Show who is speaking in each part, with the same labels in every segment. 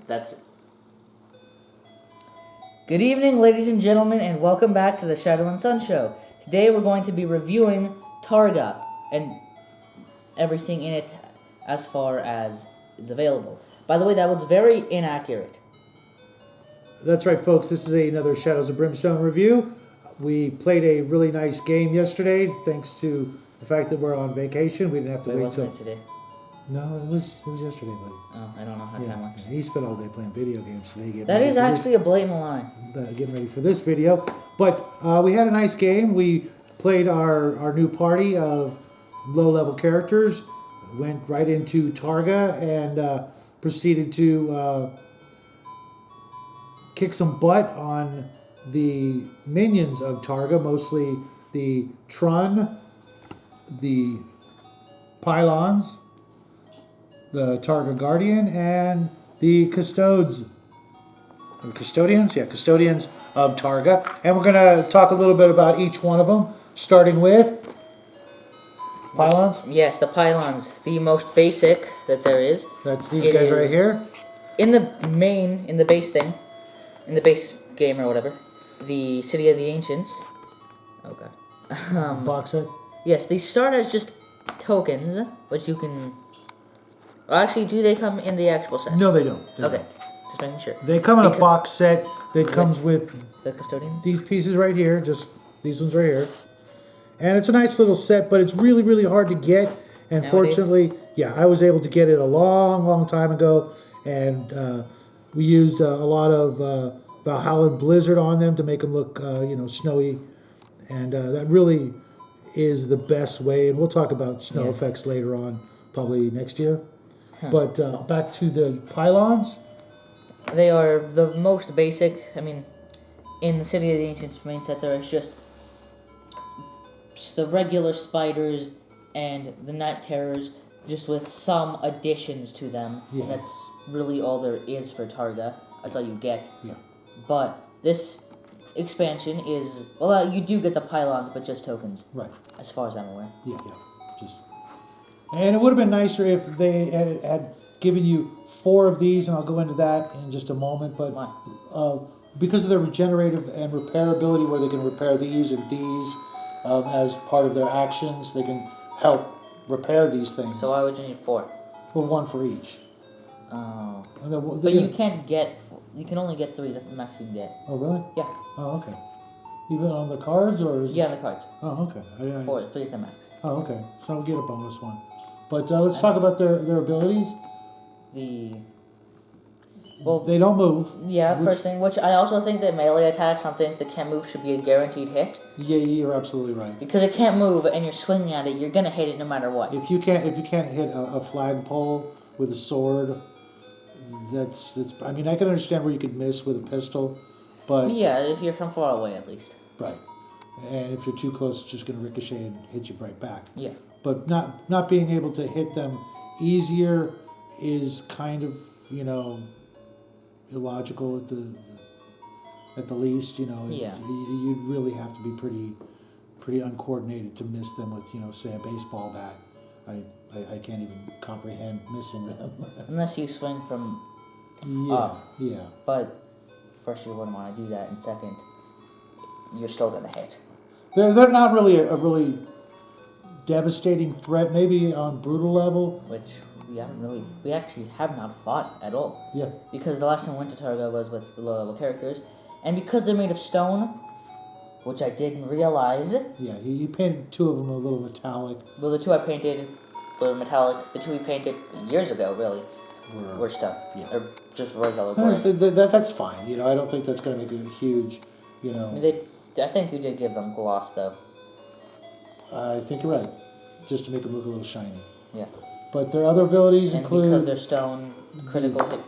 Speaker 1: That's it. Good evening, ladies and gentlemen, and welcome back to the Shadow and Sun Show. Today we're going to be reviewing Targa and everything in it as far as is available. By the way, that was very inaccurate.
Speaker 2: That's right, folks. This is another Shadows of Brimstone review. We played a really nice game yesterday, thanks to the fact that we're on vacation. We didn't have to wait
Speaker 1: wasn't it today?
Speaker 2: No, it was yesterday, buddy.
Speaker 1: Oh, I don't know how time works.
Speaker 2: He spent all day playing video games today.
Speaker 1: That is actually a blatant lie.
Speaker 2: Getting ready for this video. But we had a nice game. We played our new party of low-level characters, went right into Targa, and proceeded to kick some butt on the minions of Targa, mostly the Trun, the Pylons, the Targa Guardian, and the Custodians. Custodians of Targa. And we're going to talk a little bit about each one of them, starting with Pylons.
Speaker 1: Yes, the Pylons, the most basic that there is.
Speaker 2: That's these guys right here.
Speaker 1: In the base thing, in the base game or whatever, the City of the Ancients. Oh god.
Speaker 2: Box set.
Speaker 1: Yes, they start as just tokens, which you can. Well, actually, do they come in the actual set?
Speaker 2: No, they don't.
Speaker 1: Okay, just making sure.
Speaker 2: They come in a box set that comes with
Speaker 1: the Custodians.
Speaker 2: These pieces right here, just these ones right here. And it's a nice little set, but it's really, really hard to get. And
Speaker 1: Nowadays?
Speaker 2: Fortunately, yeah, I was able to get it a long, long time ago. And we used a lot of Valhalla Blizzard on them to make them look, snowy. And that really is the best way. And we'll talk about snow effects later on, probably next year. But back to the Pylons.
Speaker 1: They are the most basic. I mean, in the City of the Ancients main set, there is just the regular spiders and the night terrors, just with some additions to them.
Speaker 2: Yeah.
Speaker 1: And that's really all there is for Targa. That's all you get.
Speaker 2: Yeah.
Speaker 1: But this expansion is, well, you do get the Pylons, but just tokens.
Speaker 2: Right.
Speaker 1: As far as I'm aware.
Speaker 2: Yeah. And it would have been nicer if they had given you 4 of these, and I'll go into that in just a moment. But because of their regenerative and repair ability, where they can repair these and these as part of their actions, they can help repair these things.
Speaker 1: So why would you need 4?
Speaker 2: Well, 1 for each.
Speaker 1: Oh.
Speaker 2: But
Speaker 1: you can't get. You can only get 3. That's the max you can get.
Speaker 2: Oh, really?
Speaker 1: Yeah.
Speaker 2: Oh, okay. Even on the cards, or is
Speaker 1: on the cards.
Speaker 2: Oh, okay.
Speaker 1: 4. 3 is the max.
Speaker 2: Oh, okay. So we'll get a bonus one. But let's talk about their abilities.
Speaker 1: They
Speaker 2: don't move.
Speaker 1: Yeah, first thing. Which I also think that melee attacks on things that can't move should be a guaranteed hit.
Speaker 2: Yeah, you're absolutely right.
Speaker 1: Because it can't move, and you're swinging at it, you're gonna hit it no matter what.
Speaker 2: If you can't hit a flagpole with a sword, that's. I mean, I can understand where you could miss with a pistol, but
Speaker 1: Yeah, if you're from far away, at least.
Speaker 2: right. And if you're too close, it's just going to ricochet and hit you right back.
Speaker 1: Yeah.
Speaker 2: But not being able to hit them easier is kind of, illogical at the least.
Speaker 1: Yeah.
Speaker 2: You'd really have to be pretty uncoordinated to miss them with, say, a baseball bat. I can't even comprehend missing them.
Speaker 1: Unless you swing from
Speaker 2: Yeah.
Speaker 1: But first you wouldn't want to do that, and second, you're still gonna hit.
Speaker 2: They're not really a really devastating threat, maybe on brutal level.
Speaker 1: Which we actually have not fought at all.
Speaker 2: Yeah.
Speaker 1: Because the last time we went to Targa was with the low-level characters. And because they're made of stone, which I didn't realize.
Speaker 2: Yeah, he painted 2 of them a little metallic.
Speaker 1: Well, the 2 I painted were metallic. The 2 we painted years ago, really, were stone. Yeah. Or just regular wood.
Speaker 2: That's fine. I don't think that's going to make a huge,
Speaker 1: I think you did give them gloss, though.
Speaker 2: I think you're right. Just to make them look a little shiny.
Speaker 1: Yeah.
Speaker 2: But their other abilities
Speaker 1: and
Speaker 2: include...
Speaker 1: because they're stone, critical hit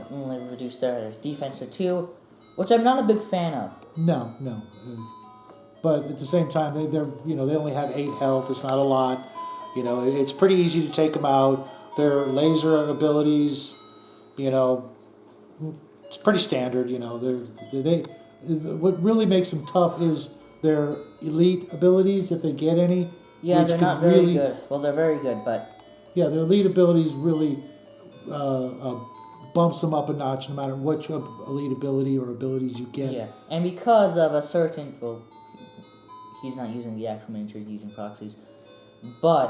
Speaker 1: only reduce their defense to 2, which I'm not a big fan of.
Speaker 2: No. But at the same time, they only have 8 health. It's not a lot. It's pretty easy to take them out. Their laser abilities, it's pretty standard. What really makes them tough is their elite abilities, if they get any.
Speaker 1: Yeah, they're not very good. Well, they're very good, but...
Speaker 2: Yeah, their elite abilities really bumps them up a notch no matter which elite ability or abilities you get.
Speaker 1: Yeah, and because of a certain, well, he's not using the actual miniatures, he's using proxies, but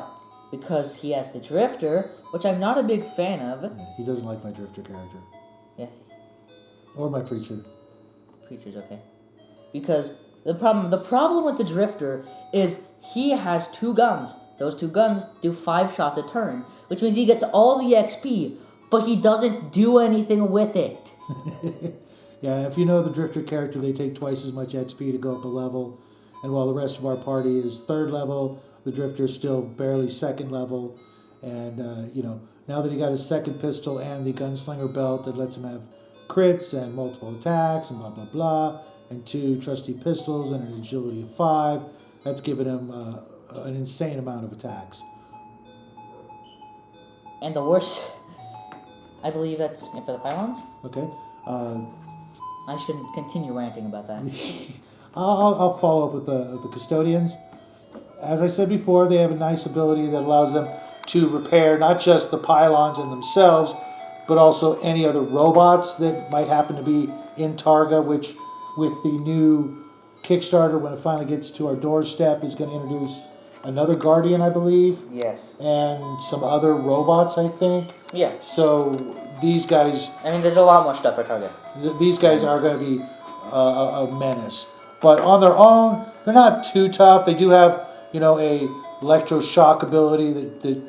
Speaker 1: because he has the Drifter, which I'm not a big fan of.
Speaker 2: Yeah, he doesn't like my Drifter character.
Speaker 1: Yeah.
Speaker 2: Or my Preacher.
Speaker 1: Preacher's okay. Because the problem with the Drifter is he has 2 guns. Those 2 guns do 5 shots a turn, which means he gets all the XP, but he doesn't do anything with it.
Speaker 2: Yeah, if you know the Drifter character, they take twice as much XP to go up a level. And while the rest of our party is 3rd level, the Drifter is still barely 2nd level. And, now that he got his 2nd pistol and the Gunslinger belt that lets him have crits and multiple attacks and blah, blah, blah, and 2 trusty pistols and an agility of 5, that's given him an insane amount of attacks.
Speaker 1: And the worst, I believe that's it for the Pylons.
Speaker 2: Okay.
Speaker 1: I shouldn't continue ranting about that.
Speaker 2: I'll follow up with the Custodians. As I said before, they have a nice ability that allows them to repair not just the Pylons and themselves, but also any other robots that might happen to be in Targa, which with the new Kickstarter, when it finally gets to our doorstep, is going to introduce another Guardian, I believe.
Speaker 1: Yes.
Speaker 2: And some other robots, I think.
Speaker 1: Yeah.
Speaker 2: So these guys...
Speaker 1: I mean, there's a lot more stuff for Targa.
Speaker 2: These guys are going to be a menace. But on their own, they're not too tough. They do have, a electroshock ability that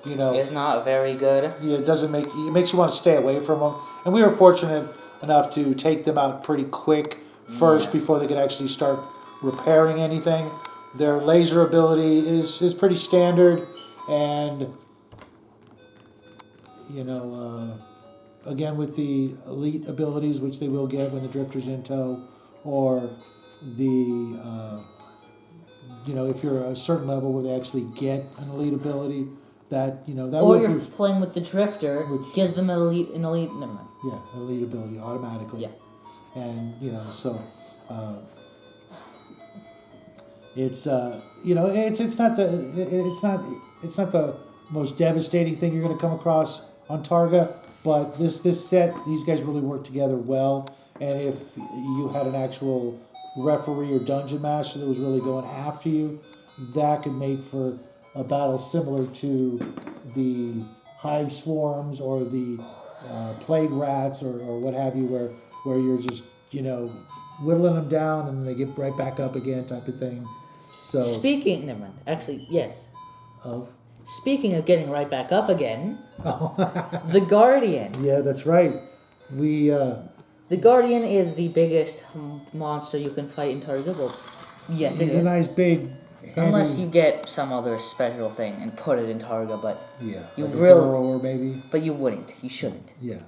Speaker 1: Is not very good.
Speaker 2: Yeah, it makes you want to stay away from them. And we were fortunate enough to take them out pretty quick first before they could actually start repairing anything. Their laser ability is pretty standard, and again with the elite abilities, which they will get when the Drifter's in tow, or the if you're a certain level where they actually get an elite ability, that
Speaker 1: or you're playing with the Drifter, which gives them an elite. Never mind.
Speaker 2: Yeah, elite ability automatically.
Speaker 1: Yeah,
Speaker 2: and so it's it's not the most devastating thing you're going to come across on Targa, but this set, these guys really work together well. And if you had an actual referee or dungeon master that was really going after you, that could make for a battle similar to the hive swarms or the plague rats or what have you, where you're just whittling them down and they get right back up again, type of thing. So
Speaker 1: never mind. Actually, yes. Speaking of getting right back up again, the Guardian.
Speaker 2: Yeah, that's right.
Speaker 1: The Guardian is the biggest monster you can fight in Targa. Well, yes, it is.
Speaker 2: He's a nice big...
Speaker 1: Unless you get some other special thing and put it in Targa, but you
Speaker 2: like
Speaker 1: really,
Speaker 2: a burrower maybe.
Speaker 1: But you wouldn't. You shouldn't.
Speaker 2: Yeah.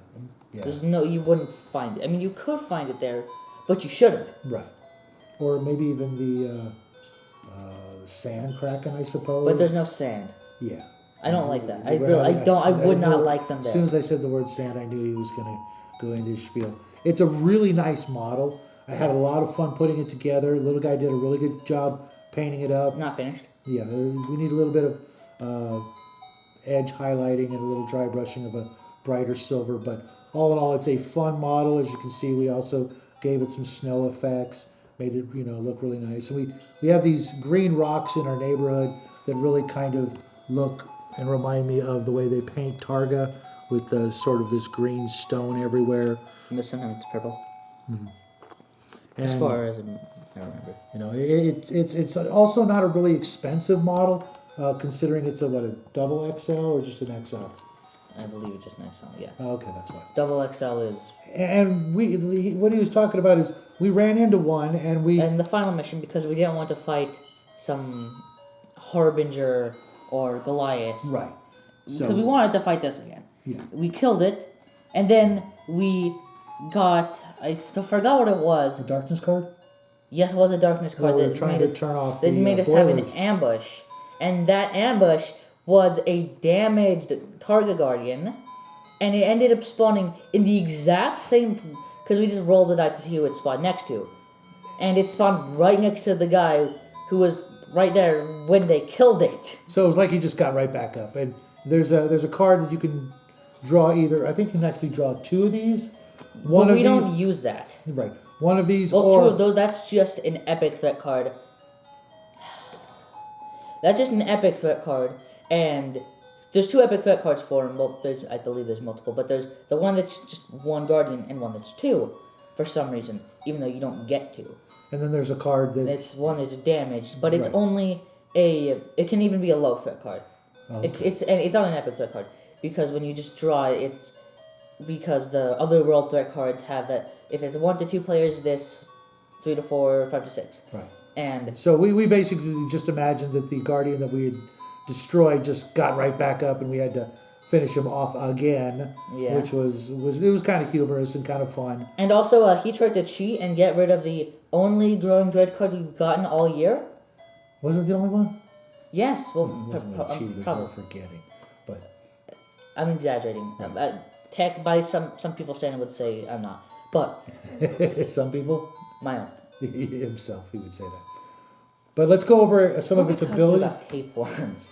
Speaker 1: You wouldn't find it. I mean, you could find it there, but you shouldn't.
Speaker 2: Right. Or maybe even the sand kraken, I suppose.
Speaker 1: But there's no sand.
Speaker 2: Yeah.
Speaker 1: I don't like that. I would not like them there.
Speaker 2: As soon as I said the word sand, I knew he was going to go into his spiel. It's a really nice model. I had a lot of fun putting it together. Little guy did a really good job painting it up.
Speaker 1: Not finished.
Speaker 2: Yeah, we need a little bit of edge highlighting and a little dry brushing of a brighter silver. But all in all, it's a fun model. As you can see, we also gave it some snow effects, made it look really nice. And we have these green rocks in our neighborhood that really kind of look and remind me of the way they paint Targa, with sort of this green stone everywhere.
Speaker 1: And sometimes it's purple.
Speaker 2: Mm-hmm.
Speaker 1: As far as I remember.
Speaker 2: It's also not a really expensive model, considering it's a double XL or just an XL?
Speaker 1: I believe it's just an XL, yeah.
Speaker 2: Oh, okay, that's right.
Speaker 1: Double XL is...
Speaker 2: And what he was talking about is we ran into one and we...
Speaker 1: And the final mission, because we didn't want to fight some Harbinger or Goliath.
Speaker 2: Right.
Speaker 1: Because we wanted to fight this again.
Speaker 2: Yeah.
Speaker 1: We killed it, and then we got... I forgot what it was.
Speaker 2: A darkness card?
Speaker 1: Yes, it was a darkness card
Speaker 2: that trying to turn off
Speaker 1: that made us have an ambush. And that ambush was a damaged Targa Guardian, and it ended up spawning in the exact same... Because we just rolled the die to see who it spawned next to. And it spawned right next to the guy who was right there when they killed it.
Speaker 2: So it was like he just got right back up. And there's a card that you can draw either. I think you can actually draw 2 of these.
Speaker 1: But we don't use that.
Speaker 2: Right. One of these.
Speaker 1: Well,
Speaker 2: or
Speaker 1: true, though that's just an epic threat card. That's just an epic threat card, and there's 2 epic threat cards for him. Well, I believe there's multiple, but there's the one that's just 1 guardian and one that's 2, for some reason, even though you don't get 2.
Speaker 2: And then there's a card that's...
Speaker 1: It's one that's damaged, but it's only a... It can even be a low threat card.
Speaker 2: Okay.
Speaker 1: It's not an epic threat card, because when you just draw it, it's... Because the other world threat cards have that, if it's 1 to 2 players, this, 3 to 4, 5 to 6.
Speaker 2: Right.
Speaker 1: And
Speaker 2: so we basically just imagined that the guardian that we had destroyed just got right back up, and we had to finish him off again, which was kind of humorous and kind of fun.
Speaker 1: And also, he tried to cheat and get rid of the only growing dread card we've gotten all year.
Speaker 2: Was it the only one?
Speaker 1: Yes, well,
Speaker 2: It wasn't really cheating, it was
Speaker 1: probably.
Speaker 2: more forgetting. But
Speaker 1: I'm exaggerating. Tech by some people saying would say I'm not, but
Speaker 2: some people,
Speaker 1: my own.
Speaker 2: himself, he would say that. But let's go over some of its abilities.
Speaker 1: About tapeworms.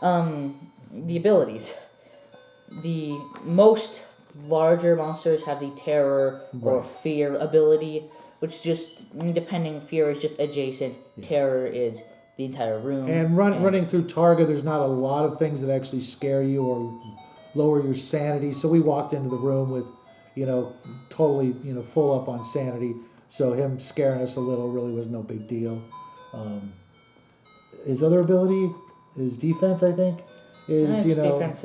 Speaker 1: The abilities. The most larger monsters have the terror or fear ability, which just, depending, fear is just adjacent, terror is the entire room.
Speaker 2: And running through Targa, there's not a lot of things that actually scare you or lower your sanity. So we walked into the room with, totally, full up on sanity. So him scaring us a little really was no big deal. His other ability, his defense, I think, is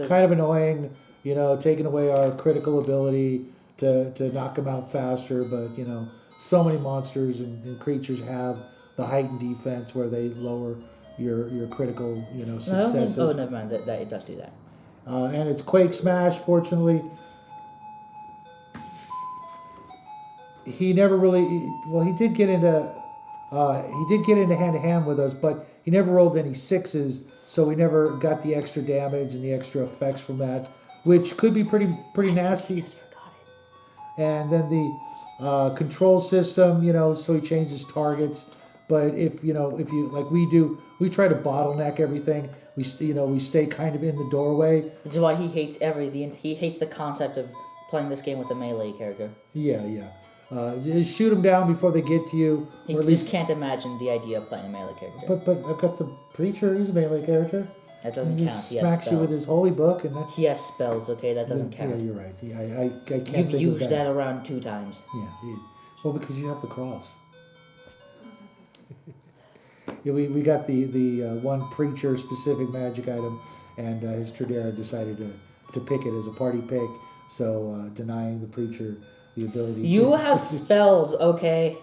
Speaker 2: kind of annoying. Taking away our critical ability to knock him out faster. But so many monsters and creatures have the heightened defense where they lower your critical successes.
Speaker 1: Never mind. That it does do that.
Speaker 2: And it's Quake Smash. Fortunately, he never really. Well, he did get into hand to hand with us, but he never rolled any 6s, so we never got the extra damage and the extra effects from that, which could be pretty nasty.
Speaker 1: I just forgot it.
Speaker 2: And then the control system, so he changes targets. But if you like we do, we try to bottleneck everything. We stay kind of in the doorway.
Speaker 1: Which is why he hates he hates the concept of playing this game with a melee character.
Speaker 2: Yeah. Just shoot them down before they get to you.
Speaker 1: He just can't imagine the idea of playing a melee character.
Speaker 2: But I've got the preacher. He's a melee character.
Speaker 1: That doesn't
Speaker 2: he
Speaker 1: count. He has
Speaker 2: smacks
Speaker 1: spells.
Speaker 2: you with his holy book, and
Speaker 1: He has spells. Okay, that doesn't count.
Speaker 2: Yeah, you're right. Yeah, I can't.
Speaker 1: You've
Speaker 2: think
Speaker 1: used
Speaker 2: of
Speaker 1: that around 2 times.
Speaker 2: Yeah. Well, because you have the cross. Yeah, we got the one preacher specific magic item, and his Tradera decided to pick it as a party pick, so denying the preacher the ability.
Speaker 1: You have spells, okay?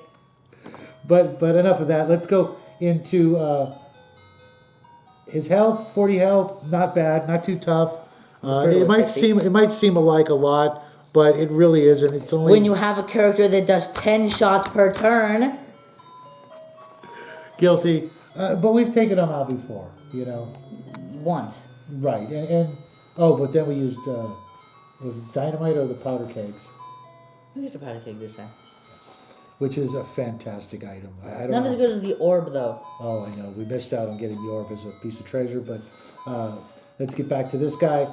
Speaker 2: But enough of that. Let's go into his health. 40 health, not bad, not too tough. It might seem like a lot, but it really isn't. It's only
Speaker 1: when you have a character that does 10 shots per turn.
Speaker 2: Guilty, but we've taken them out before,
Speaker 1: Once.
Speaker 2: Right, but then we used was it dynamite or the powder kegs?
Speaker 1: We used a powder keg this time.
Speaker 2: Which is a fantastic item. I don't
Speaker 1: Not
Speaker 2: know.
Speaker 1: as good as the orb, though.
Speaker 2: Oh, I know. We missed out on getting the orb as a piece of treasure, but let's get back to this guy.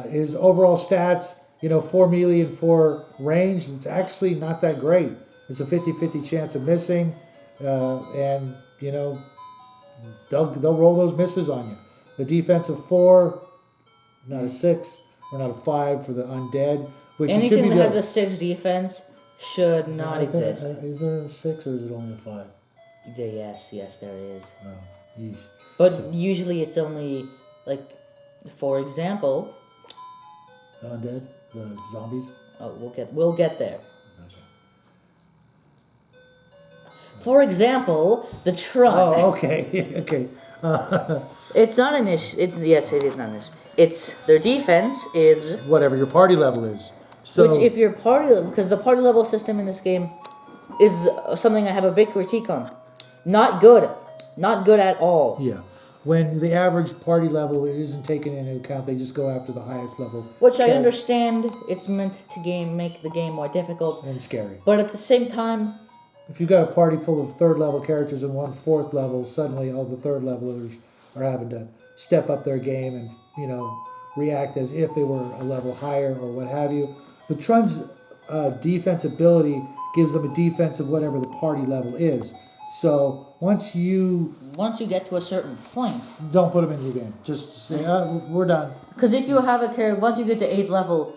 Speaker 2: His overall stats, 4 melee and 4 range, it's actually not that great. It's a 50-50 chance of missing, and, they'll roll those misses on you. The defense of 4, not a 6, or not a 5 for the undead. Which
Speaker 1: Anything
Speaker 2: should be
Speaker 1: that has a 6 defense should not
Speaker 2: I think,
Speaker 1: exist.
Speaker 2: Is there a 6 or is it only a 5?
Speaker 1: Yes, there is.
Speaker 2: Oh, yeesh.
Speaker 1: But usually it's only, for example...
Speaker 2: The undead? The zombies?
Speaker 1: Oh, we'll get there.
Speaker 2: Okay.
Speaker 1: For example, the Trun.
Speaker 2: Oh, okay. Okay.
Speaker 1: It's not an issue. Yes, it is not an issue. It's their defense is
Speaker 2: Whatever your party level is. So,
Speaker 1: which if your party level, because the party level system in this game is something I have a big critique on. Not good at all.
Speaker 2: yeah. When the average party level isn't taken into account, they just go after the highest level.
Speaker 1: Which I understand. It's meant to make the game more difficult.
Speaker 2: And scary.
Speaker 1: But at the same time,
Speaker 2: If you've got a party full of 3rd level characters and 1 4th level, suddenly all the 3rd levelers are having to step up their game and, react as if they were a level higher or what have you. The Trun's defense ability gives them a defense of whatever the party level is. So once you
Speaker 1: get to a certain point,
Speaker 2: don't put them in your game, just say, we're done.
Speaker 1: because if you have a character, once you get to 8th level,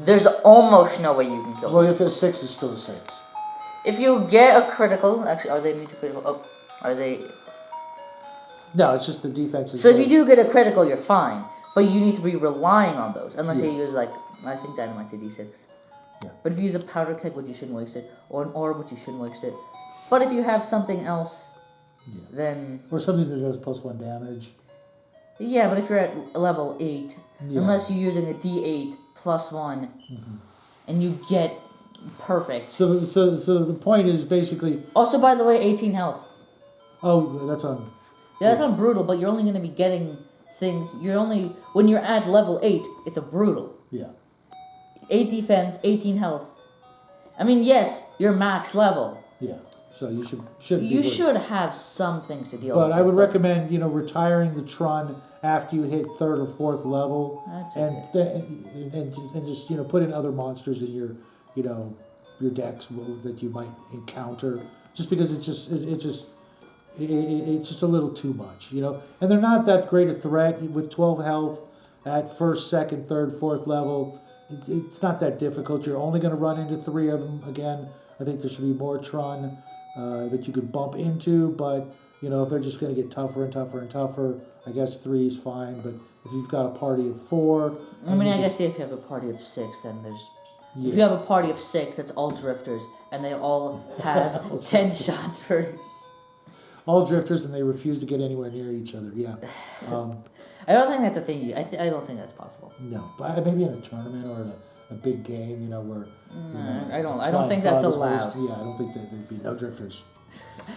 Speaker 1: there's almost no way you can kill them.
Speaker 2: Well, if it's 6, it's still a 6.
Speaker 1: If you get a critical, actually, are they immune to critical? Oh, are they?
Speaker 2: No, it's just the defense is
Speaker 1: So if you do get a critical, you're fine, but you need to be relying on those, unless
Speaker 2: Yeah.
Speaker 1: you use I think dynamite to D6.
Speaker 2: Yeah.
Speaker 1: But if you use a powder keg, which you shouldn't waste it, or an orb, which you shouldn't waste it. But if you have something else, then
Speaker 2: or something that does +1 damage.
Speaker 1: yeah. But if you're at level 8,
Speaker 2: Yeah.
Speaker 1: unless you're using a D8 +1, and you get perfect.
Speaker 2: So the point is basically.
Speaker 1: Also, by the way, 18 health.
Speaker 2: Oh, that's on.
Speaker 1: Yeah, that's not brutal, but you're only going to be getting things. When you're at level 8, it's a brutal.
Speaker 2: Yeah.
Speaker 1: 8 defense, 18 health. I mean, yes, you're max level.
Speaker 2: Yeah. So you should.
Speaker 1: You should have some things to deal
Speaker 2: But
Speaker 1: with.
Speaker 2: I would recommend retiring the Trun after you hit 3rd or 4th level,
Speaker 1: That's
Speaker 2: and
Speaker 1: okay.
Speaker 2: and just put in other monsters in your your decks that you might encounter. Just because it's just a little too much, and they're not that great a threat with 12 health at 1st, 2nd, 3rd, 4th level. It's not that difficult. You're only going to run into 3 of them again. I think there should be more Trun that you could bump into, but if they're just going to get tougher and tougher and tougher, I guess 3 is fine. But if you've got a party of 4,
Speaker 1: I mean, I guess if you have a party of 6, then there's.
Speaker 2: Yeah.
Speaker 1: If you have a party of 6, that's all drifters, and they all have 10 shots per.
Speaker 2: All drifters, and they refuse to get anywhere near each other. Yeah.
Speaker 1: I don't think that's a thing. I don't think that's possible.
Speaker 2: No, but maybe in a tournament or in a big game, where.
Speaker 1: I don't think that's allowed.
Speaker 2: Yeah, I don't think there'd be no drifters.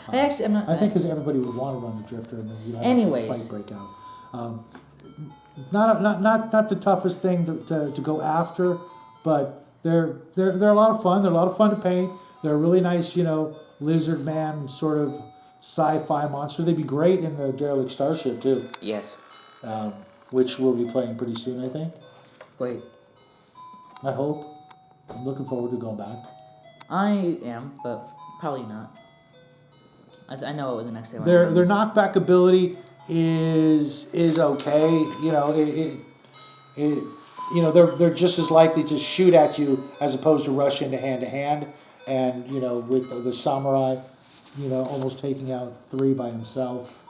Speaker 1: I
Speaker 2: think because everybody would want to run the drifter, and then you'd have
Speaker 1: Anyways.
Speaker 2: a fight break out. Not the toughest thing to go after, but they're a lot of fun. They're a lot of fun to paint. They're a really nice, lizard man sort of sci-fi monster. They'd be great in the Derelict Starship too.
Speaker 1: Yes.
Speaker 2: Which we'll be playing pretty soon, I think.
Speaker 1: Wait.
Speaker 2: I hope. I'm looking forward to going back.
Speaker 1: I am, but probably not. I know the next day.
Speaker 2: Their knockback ability is okay. They're just as likely to shoot at you as opposed to rush into hand to hand. And with the samurai, almost taking out 3 by himself.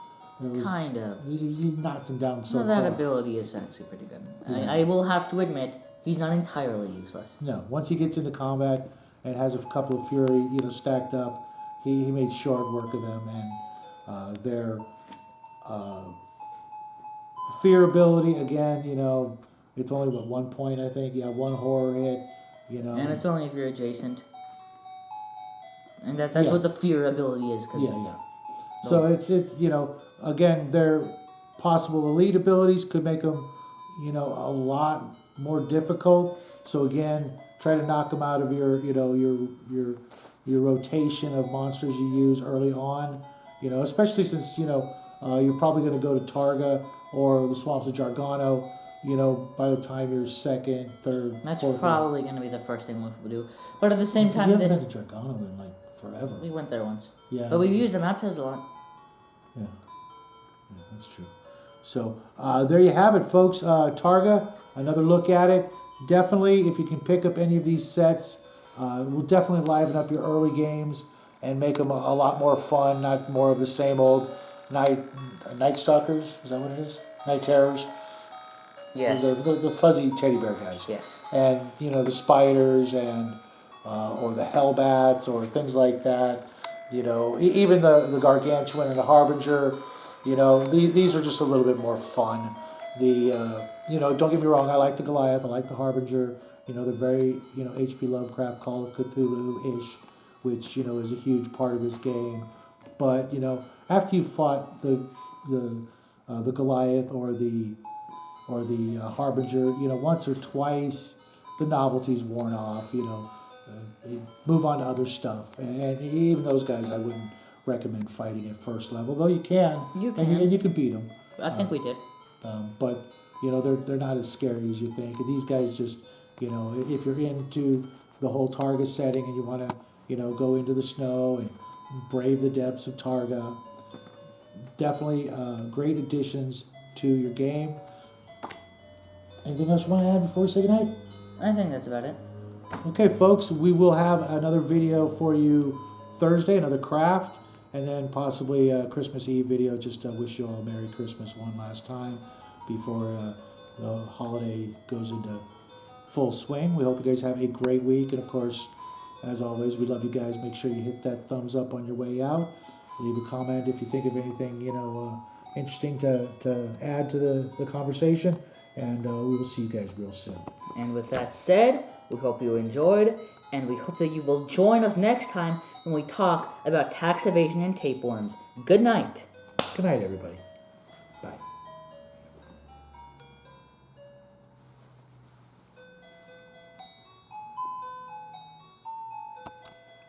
Speaker 1: Kind of.
Speaker 2: He knocked him down so
Speaker 1: that
Speaker 2: far.
Speaker 1: ability is actually pretty good.
Speaker 2: Yeah.
Speaker 1: I will have to admit, he's not entirely useless.
Speaker 2: No, once he gets into combat and has a couple of fury, stacked up, he made short work of them, and their fear ability again, it's only 1 point, I think. Yeah, 1 horror hit,
Speaker 1: And it's only if you're adjacent. And that's
Speaker 2: Yeah.
Speaker 1: what the fear ability is. Cause
Speaker 2: Yeah. So it's again, their possible elite abilities could make them, a lot more difficult. So again, try to knock them out of your rotation of monsters you use early on. Especially since you're probably going to go to Targa or the Swamps of Jargano. By the time you're 2nd, 3rd,
Speaker 1: That's
Speaker 2: 4th.
Speaker 1: probably going to be the first thing we'll do. But at the same
Speaker 2: We
Speaker 1: time,
Speaker 2: haven't
Speaker 1: this
Speaker 2: been to Jargano in forever.
Speaker 1: we went there once.
Speaker 2: Yeah.
Speaker 1: But we've used the map test a lot.
Speaker 2: Yeah, that's true. So there you have it, folks. Targa, another look at it. Definitely, if you can pick up any of these sets, will definitely liven up your early games and make them a lot more fun, not more of the same old night stalkers. Is that what it is? Night terrors.
Speaker 1: Yes.
Speaker 2: The fuzzy teddy bear guys.
Speaker 1: Yes.
Speaker 2: And the spiders and or the hellbats or things like that. Even the gargantuan and the harbinger. These are just a little bit more fun. Don't get me wrong, I like the Goliath, I like the Harbinger. They're very, H.P. Lovecraft, Call of Cthulhu-ish, which, is a huge part of this game. But, after you fought the Goliath or the Harbinger, once or twice, the novelty's worn off, move on to other stuff. And even those guys I wouldn't recommend fighting at first level, though you can.
Speaker 1: You can.
Speaker 2: And you can beat them.
Speaker 1: I think we did.
Speaker 2: But they're not as scary as you think. And these guys just, if you're into the whole Targa setting and you want to, go into the snow and brave the depths of Targa, definitely great additions to your game. Anything else you want to add before we say goodnight?
Speaker 1: I think that's about it.
Speaker 2: Okay, folks, we will have another video for you Thursday, another craft, and then possibly a Christmas Eve video. Just wish you all a Merry Christmas one last time before the holiday goes into full swing. We hope you guys have a great week, and of course, as always, we love you guys. Make sure you hit that thumbs up on your way out. Leave a comment if you think of anything interesting to add to the conversation, and we will see you guys real soon.
Speaker 1: And with that said, we hope you enjoyed, and we hope that you will join us next time when we talk about tax evasion and tapeworms. Good night.
Speaker 2: Good night, everybody.